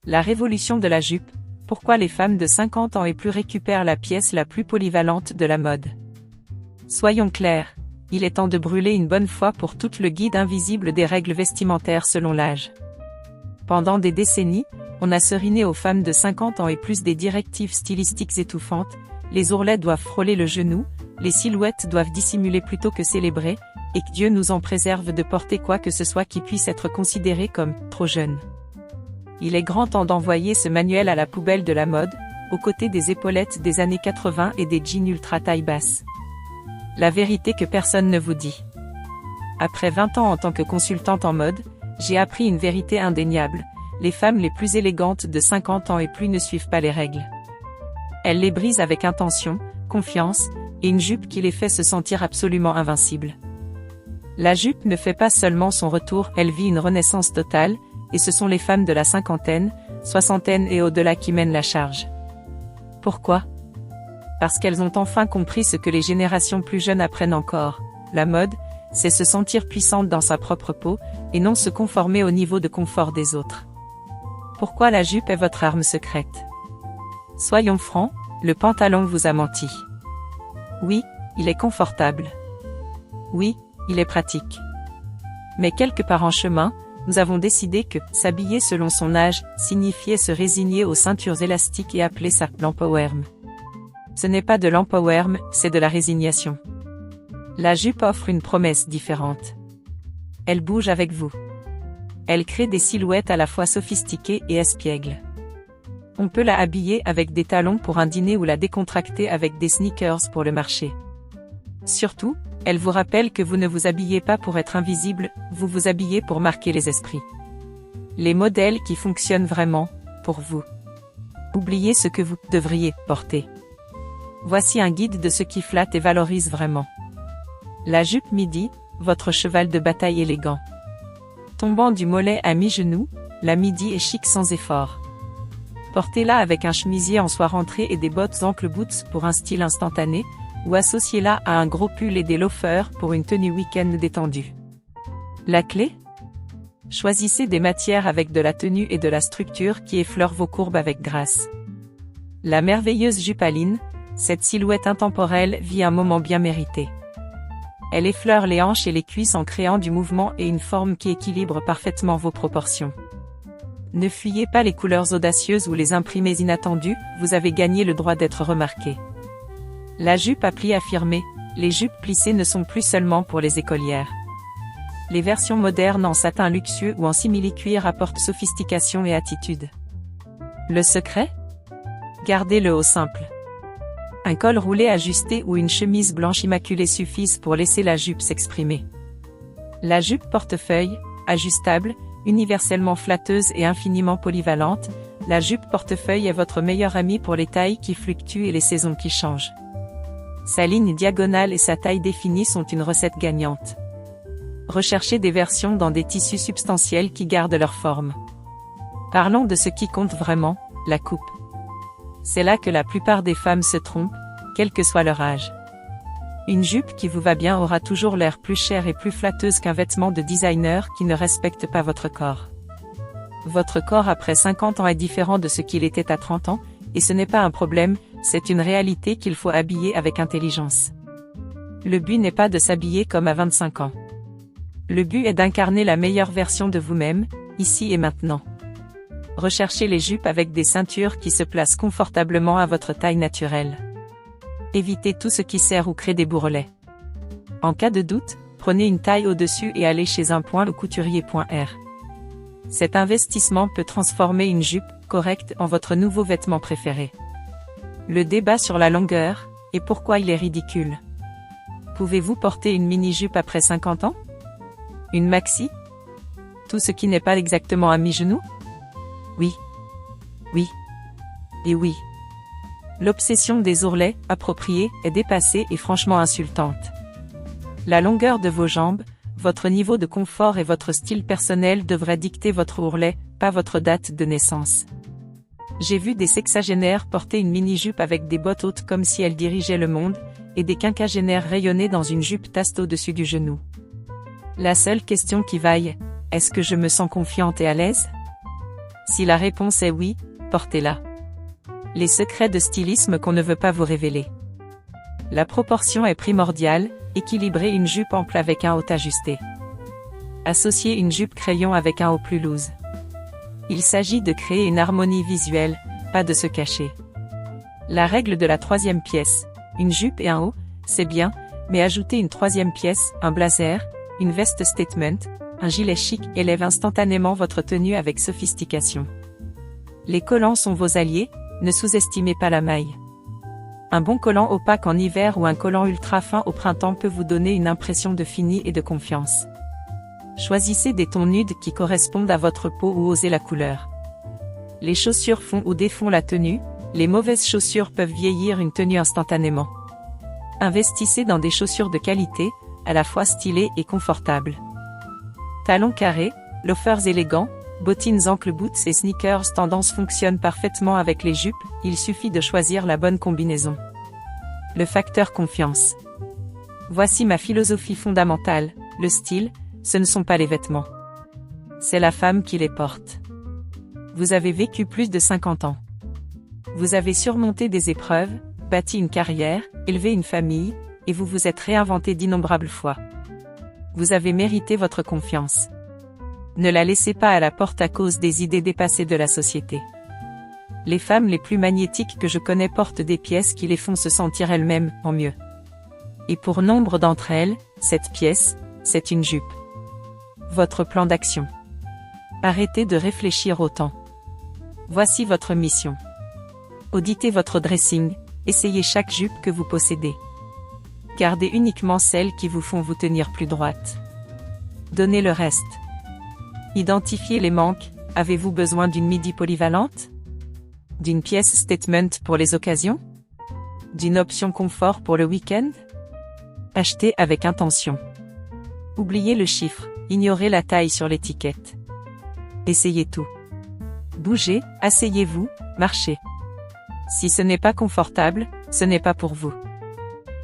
La révolution de la jupe, pourquoi les femmes de 50 ans et plus récupèrent la pièce la plus polyvalente de la mode. Soyons clairs, il est temps de brûler une bonne fois pour toutes le guide invisible des règles vestimentaires selon l'âge. Pendant des décennies, on a seriné aux femmes de 50 ans et plus des directives stylistiques étouffantes, les ourlets doivent frôler le genou, les silhouettes doivent dissimuler plutôt que célébrer, et que Dieu nous en préserve de porter quoi que ce soit qui puisse être considéré comme « trop jeune ». Il est grand temps d'envoyer ce manuel à la poubelle de la mode, aux côtés des épaulettes des années 80 et des jeans ultra taille basse. La vérité que personne ne vous dit. Après 20 ans en tant que consultante en mode, j'ai appris une vérité indéniable, les femmes les plus élégantes de 50 ans et plus ne suivent pas les règles. Elles les brisent avec intention, confiance, et une jupe qui les fait se sentir absolument invincibles. La jupe ne fait pas seulement son retour, elle vit une renaissance totale, et ce sont les femmes de la cinquantaine, soixantaine et au-delà qui mènent la charge. Pourquoi ? Parce qu'elles ont enfin compris ce que les générations plus jeunes apprennent encore. La mode, c'est se sentir puissante dans sa propre peau, et non se conformer au niveau de confort des autres. Pourquoi la jupe est votre arme secrète ? Soyons francs, le pantalon vous a menti. Oui, il est confortable. Oui, il est pratique. Mais quelque part en chemin, nous avons décidé que s'habiller selon son âge signifiait se résigner aux ceintures élastiques et appeler ça l'empowerm. Ce n'est pas de l'empowerm, c'est de la résignation. La jupe offre une promesse différente. Elle bouge avec vous. Elle crée des silhouettes à la fois sophistiquées et espiègles. On peut la habiller avec des talons pour un dîner ou la décontracter avec des sneakers pour le marché. Surtout, elle vous rappelle que vous ne vous habillez pas pour être invisible, vous vous habillez pour marquer les esprits. Les modèles qui fonctionnent vraiment, pour vous. Oubliez ce que vous devriez porter. Voici un guide de ce qui flatte et valorise vraiment. La jupe midi, votre cheval de bataille élégant. Tombant du mollet à mi-genou, la midi est chic sans effort. Portez-la avec un chemisier en soie rentrée et des bottes ankle boots pour un style instantané, ou associez-la à un gros pull et des loafers pour une tenue week-end détendue. La clé ? Choisissez des matières avec de la tenue et de la structure qui effleurent vos courbes avec grâce. La merveilleuse jupe Aline, cette silhouette intemporelle vit un moment bien mérité. Elle effleure les hanches et les cuisses en créant du mouvement et une forme qui équilibre parfaitement vos proportions. Ne fuyez pas les couleurs audacieuses ou les imprimés inattendus, vous avez gagné le droit d'être remarqué. La jupe à plis affirmé, les jupes plissées ne sont plus seulement pour les écolières. Les versions modernes en satin luxueux ou en simili-cuir apportent sophistication et attitude. Le secret ? Gardez le haut simple. Un col roulé ajusté ou une chemise blanche immaculée suffisent pour laisser la jupe s'exprimer. La jupe portefeuille, ajustable, universellement flatteuse et infiniment polyvalente, la jupe portefeuille est votre meilleure amie pour les tailles qui fluctuent et les saisons qui changent. Sa ligne diagonale et sa taille définie sont une recette gagnante. Recherchez des versions dans des tissus substantiels qui gardent leur forme. Parlons de ce qui compte vraiment, la coupe. C'est là que la plupart des femmes se trompent, quel que soit leur âge. Une jupe qui vous va bien aura toujours l'air plus chère et plus flatteuse qu'un vêtement de designer qui ne respecte pas votre corps. Votre corps après 50 ans est différent de ce qu'il était à 30 ans, et ce n'est pas un problème, c'est une réalité qu'il faut habiller avec intelligence. Le but n'est pas de s'habiller comme à 25 ans. Le but est d'incarner la meilleure version de vous-même, ici et maintenant. Recherchez les jupes avec des ceintures qui se placent confortablement à votre taille naturelle. Évitez tout ce qui sert ou crée des bourrelets. En cas de doute, prenez une taille au-dessus et allez chez un point ou couturier.r. Cet investissement peut transformer une jupe correcte en votre nouveau vêtement préféré. Le débat sur la longueur, et pourquoi il est ridicule. Pouvez-vous porter une mini-jupe après 50 ans ? Une maxi ? Tout ce qui n'est pas exactement à mi-genou ? Oui. Oui. Et oui. L'obsession des ourlets, appropriés, est dépassée et franchement insultante. La longueur de vos jambes, votre niveau de confort et votre style personnel devraient dicter votre ourlet, pas votre date de naissance. J'ai vu des sexagénaires porter une mini-jupe avec des bottes hautes comme si elles dirigeaient le monde, et des quinquagénaires rayonner dans une jupe taste au-dessus du genou. La seule question qui vaille, est-ce que je me sens confiante et à l'aise ? Si la réponse est oui, portez-la. Les secrets de stylisme qu'on ne veut pas vous révéler. La proportion est primordiale, équilibrez une jupe ample avec un haut ajusté. Associez une jupe crayon avec un haut plus loose. Il s'agit de créer une harmonie visuelle, pas de se cacher. La règle de la troisième pièce, une jupe et un haut, c'est bien, mais ajoutez une troisième pièce, un blazer, une veste statement, un gilet chic élève instantanément votre tenue avec sophistication. Les collants sont vos alliés, ne sous-estimez pas la maille. Un bon collant opaque en hiver ou un collant ultra fin au printemps peut vous donner une impression de fini et de confiance. Choisissez des tons nudes qui correspondent à votre peau ou osez la couleur. Les chaussures font ou défont la tenue, les mauvaises chaussures peuvent vieillir une tenue instantanément. Investissez dans des chaussures de qualité, à la fois stylées et confortables. Talons carrés, loafers élégants, bottines ankle boots et sneakers tendance fonctionnent parfaitement avec les jupes, il suffit de choisir la bonne combinaison. Le facteur confiance. Voici ma philosophie fondamentale, le style, ce ne sont pas les vêtements. C'est la femme qui les porte. Vous avez vécu plus de 50 ans. Vous avez surmonté des épreuves, bâti une carrière, élevé une famille, et vous vous êtes réinventé d'innombrables fois. Vous avez mérité votre confiance. Ne la laissez pas à la porte à cause des idées dépassées de la société. Les femmes les plus magnétiques que je connais portent des pièces qui les font se sentir elles-mêmes en mieux. Et pour nombre d'entre elles, cette pièce, c'est une jupe. Votre plan d'action. Arrêtez de réfléchir autant. Voici votre mission. Auditez votre dressing, essayez chaque jupe que vous possédez. Gardez uniquement celles qui vous font vous tenir plus droite. Donnez le reste. Identifiez les manques, avez-vous besoin d'une midi polyvalente? D'une pièce statement pour les occasions? D'une option confort pour le week-end? Achetez avec intention. Oubliez le chiffre, ignorez la taille sur l'étiquette. Essayez tout. Bougez, asseyez-vous, marchez. Si ce n'est pas confortable, ce n'est pas pour vous.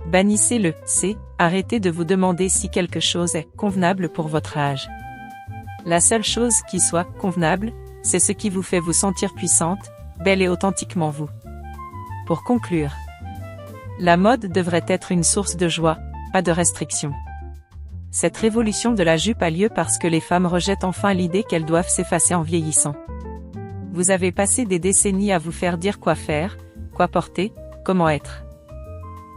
Bannissez le « c'est », arrêtez de vous demander si quelque chose est convenable pour votre âge. La seule chose qui soit convenable, c'est ce qui vous fait vous sentir puissante, belle et authentiquement vous. Pour conclure, la mode devrait être une source de joie, pas de restriction. Cette révolution de la jupe a lieu parce que les femmes rejettent enfin l'idée qu'elles doivent s'effacer en vieillissant. Vous avez passé des décennies à vous faire dire quoi faire, quoi porter, comment être.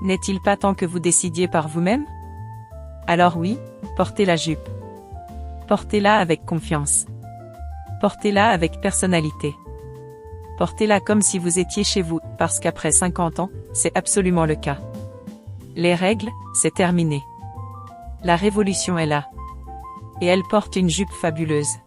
N'est-il pas temps que vous décidiez par vous-même? Alors oui, portez la jupe. Portez-la avec confiance. Portez-la avec personnalité. Portez-la comme si vous étiez chez vous, parce qu'après 50 ans, c'est absolument le cas. Les règles, c'est terminé. La révolution est là. Et elle porte une jupe fabuleuse.